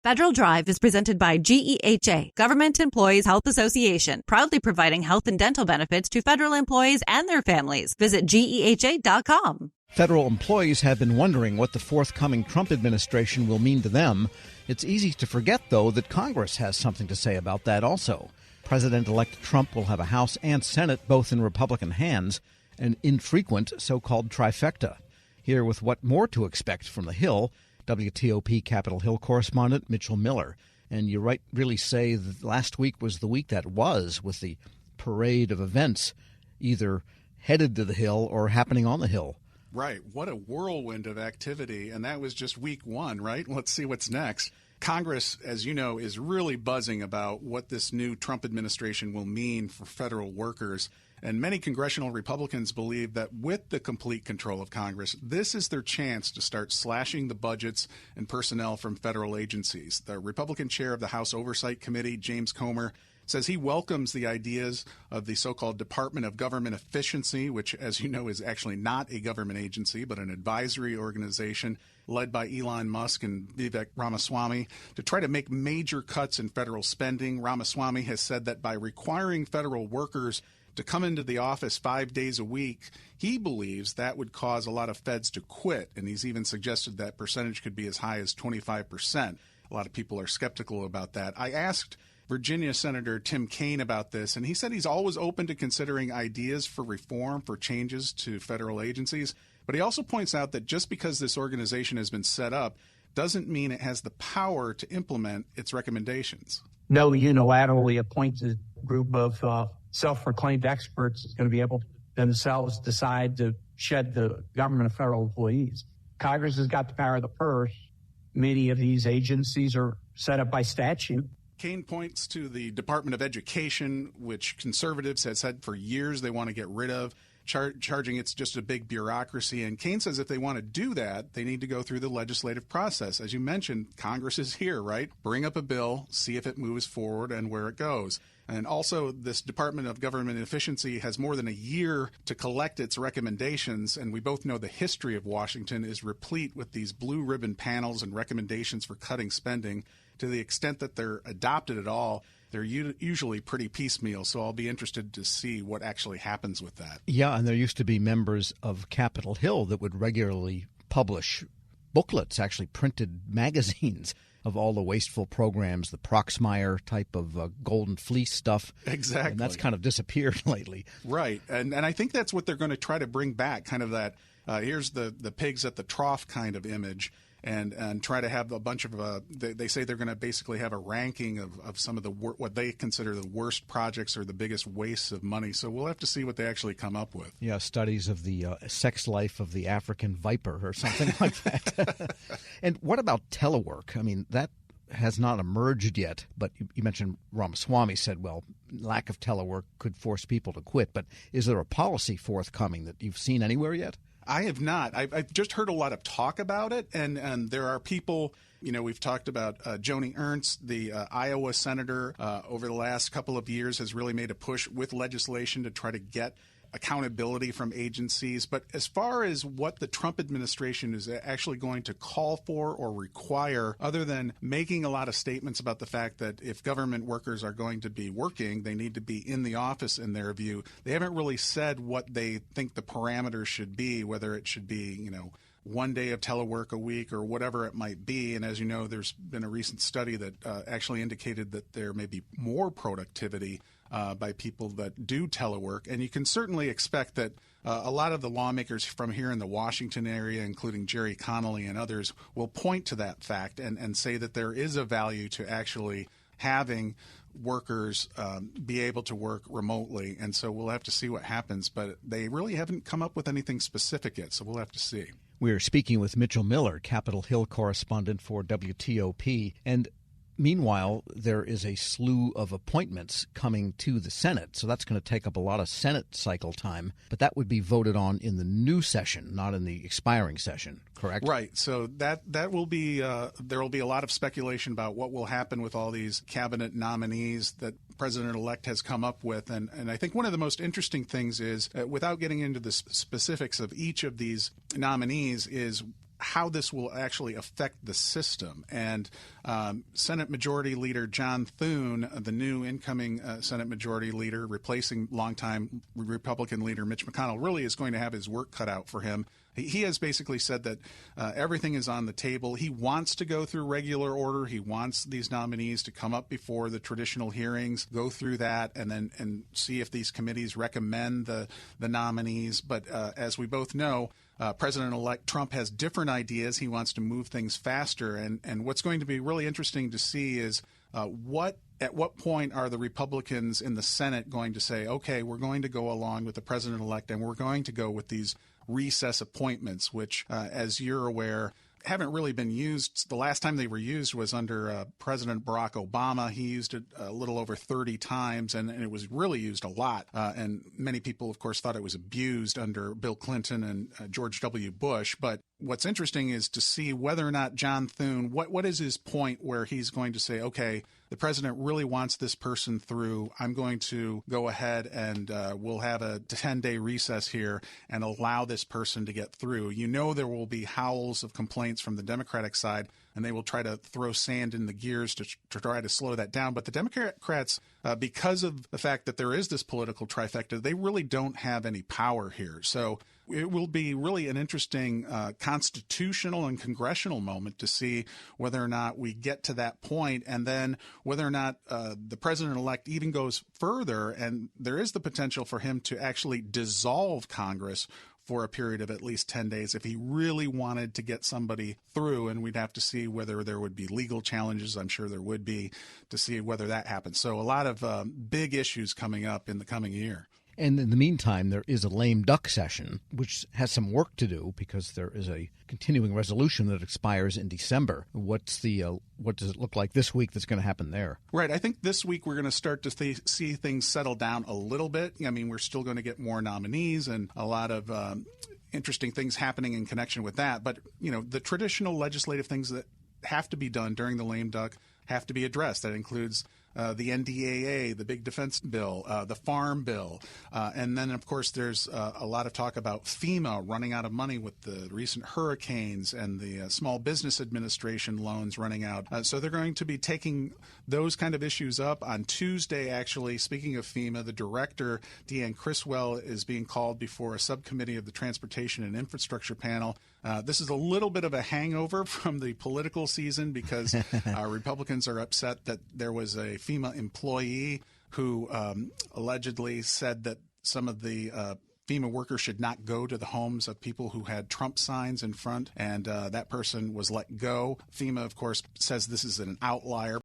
Federal Drive is presented by GEHA, Government Employees Health Association, proudly providing health and dental benefits to federal employees and their families. Visit GEHA.com. Federal employees have been wondering what the forthcoming Trump administration will mean to them. It's easy to forget, though, that Congress has something to say about that also. President-elect Trump will have a House and Senate both in Republican hands, an infrequent so-called trifecta. Here with what more to expect from the Hill, WTOP Capitol Hill correspondent Mitchell Miller. And you really say that last week was the week that was, with the parade of events either headed to the Hill or happening on the Hill. Right. What a whirlwind of activity. And that was just week one, right? Let's see what's next. Congress, as you know, is really buzzing about what this new Trump administration will mean for federal workers. And many congressional Republicans believe that with the complete control of Congress, this is their chance to start slashing the budgets and personnel from federal agencies. The Republican chair of the House Oversight Committee, James Comer, says he welcomes the ideas of the so-called Department of Government Efficiency, which, as you know, is actually not a government agency, but an advisory organization led by Elon Musk and Vivek Ramaswamy, to try to make major cuts in federal spending. Ramaswamy has said that by requiring federal workers to come into the office 5 days a week, he believes that would cause a lot of feds to quit. And he's even suggested that percentage could be as high as 25%. A lot of people are skeptical about that. I asked Virginia Senator Tim Kaine about this, and he said he's always open to considering ideas for reform, for changes to federal agencies. But he also points out that just because this organization has been set up doesn't mean it has the power to implement its recommendations. No unilaterally appointed group of self-proclaimed experts is going to be able to themselves decide to shed the government of federal employees. Congress has got the power of the purse. Many of these agencies are set up by statute. Kaine points to the Department of Education, which conservatives have said for years they want to get rid of, charging it's just a big bureaucracy. And Kaine says if they want to do that, they need to go through the legislative process. As you mentioned, Congress is here, right? Bring up a bill, see if it moves forward and where it goes. And also, this Department of Government Efficiency has more than a year to collect its recommendations. And we both know the history of Washington is replete with these blue ribbon panels and recommendations for cutting spending. To the extent that they're adopted at all, they're usually pretty piecemeal. So I'll be interested to see what actually happens with that. Yeah, and there used to be members of Capitol Hill that would regularly publish booklets, actually printed magazines of all the wasteful programs, the Proxmire type of golden fleece stuff. Exactly. And that's kind of disappeared lately. Right. And I think that's what they're going to try to bring back, kind of that here's the pigs at the trough kind of image. And try to have a bunch of they say they're going to basically have a ranking of some of the what they consider the worst projects or the biggest wastes of money. So we'll have to see what they actually come up with. Yeah, studies of the sex life of the African viper or something like that. And what about telework? I mean, that has not emerged yet, but you mentioned Ramaswamy said, well, lack of telework could force people to quit. But is there a policy forthcoming that you've seen anywhere yet? I have not. I've just heard a lot of talk about it, and there are people, we've talked about Joni Ernst, the Iowa senator, over the last couple of years has really made a push with legislation to try to get accountability from agencies. But as far as what the Trump administration is actually going to call for or require, other than making a lot of statements about the fact that if government workers are going to be working, they need to be in the office in their view, they haven't really said what they think the parameters should be, whether it should be, 1 day of telework a week or whatever it might be. And as you know, there's been a recent study that actually indicated that there may be more productivity by people that do telework. And you can certainly expect that a lot of the lawmakers from here in the Washington area, including Jerry Connolly and others, will point to that fact and say that there is a value to actually having workers be able to work remotely. And so we'll have to see what happens. But they really haven't come up with anything specific yet, so we'll have to see. We're speaking with Mitchell Miller, Capitol Hill correspondent for WTOP. And meanwhile, there is a slew of appointments coming to the Senate, so that's going to take up a lot of Senate cycle time. But that would be voted on in the new session, not in the expiring session, correct? Right. So that will be there will be a lot of speculation about what will happen with all these cabinet nominees that President-elect has come up with. And I think one of the most interesting things is, without getting into the specifics of each of these nominees, is how this will actually affect the system. And Senate Majority Leader John Thune, the new incoming Senate Majority Leader, replacing longtime Republican leader Mitch McConnell, really is going to have his work cut out for him. He has basically said that everything is on the table. He wants to go through regular order. He wants these nominees to come up before the traditional hearings, go through that, and see if these committees recommend the nominees. But as we both know, President-elect Trump has different ideas. He wants to move things faster. And what's going to be really interesting to see is at what point are the Republicans in the Senate going to say, okay, we're going to go along with the president-elect and we're going to go with these recess appointments, which, as you're aware, haven't really been used. The last time they were used was under President Barack Obama. He used it a little over 30 times, and it was really used a lot. And many people, of course, thought it was abused under Bill Clinton and George W. Bush. But what's interesting is to see whether or not John Thune, what is his point where he's going to say, okay, the president really wants this person through. I'm going to go ahead and we'll have a 10-day recess here and allow this person to get through. You know there will be howls of complaints from the Democratic side, and they will try to throw sand in the gears to try to slow that down. But the Democrats, because of the fact that there is this political trifecta, they really don't have any power here. So it will be really an interesting constitutional and congressional moment to see whether or not we get to that point, and then whether or not the president-elect even goes further, and there is the potential for him to actually dissolve Congress for a period of at least 10 days if he really wanted to get somebody through. And we'd have to see whether there would be legal challenges. I'm sure there would be, to see whether that happens. So a lot of big issues coming up in the coming year. And in the meantime, there is a lame duck session, which has some work to do because there is a continuing resolution that expires in December. What does it look like this week that's going to happen there? Right. I think this week we're going to start to see things settle down a little bit. I mean, we're still going to get more nominees and a lot of interesting things happening in connection with that. But, you know, the traditional legislative things that have to be done during the lame duck have to be addressed. That includes the NDAA, the big defense bill, the farm bill. And then, of course, there's a lot of talk about FEMA running out of money with the recent hurricanes and the Small Business Administration loans running out. So they're going to be taking those kind of issues up on Tuesday, actually. Speaking of FEMA, the director, Deanne Criswell, is being called before a subcommittee of the Transportation and Infrastructure panel. This is a little bit of a hangover from the political season because Republicans are upset that there was a FEMA employee who allegedly said that some of the FEMA workers should not go to the homes of people who had Trump signs in front, and that person was let go. FEMA, of course, says this is an outlier.